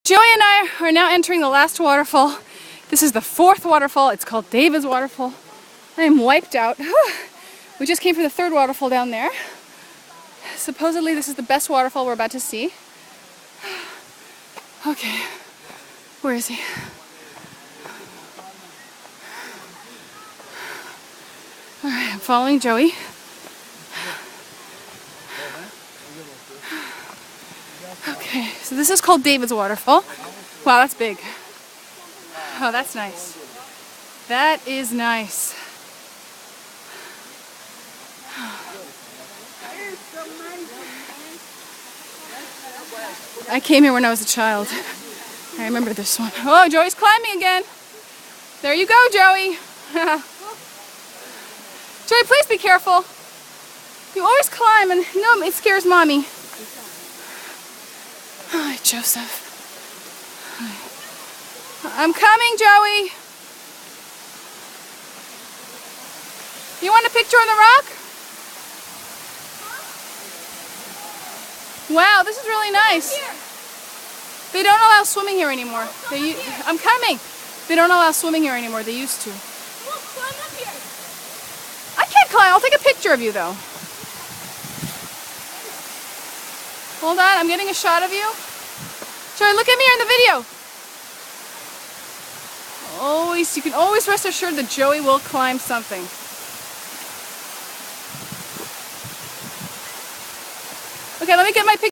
Joey and I are now entering the last waterfall. This is the fourth waterfall. It's called David's Waterfall. I am wiped out. We just came from the third waterfall down there. Supposedly this is the best waterfall we're about to see. Okay, where is he? Alright, I'm following Joey. Okay, so this is called David's Waterfall. Wow, that's big. Oh, that's nice. That is nice. I came here when I was a child. I remember this one. Oh, Joey's climbing again. There you go, Joey. Joey, please be careful. You always climb and no, it scares Mommy. Hi, Joseph. I'm coming, Joey. You want a picture on the rock? Wow, this is really nice. They don't allow swimming here anymore. I'm coming. They don't allow swimming here anymore. They used to. Climb up here. I can't climb. I'll take a picture of you, though. Hold on, I'm getting a shot of you. Joey, look at me in the video. You can always rest assured that Joey will climb something. Okay, let me get my picture.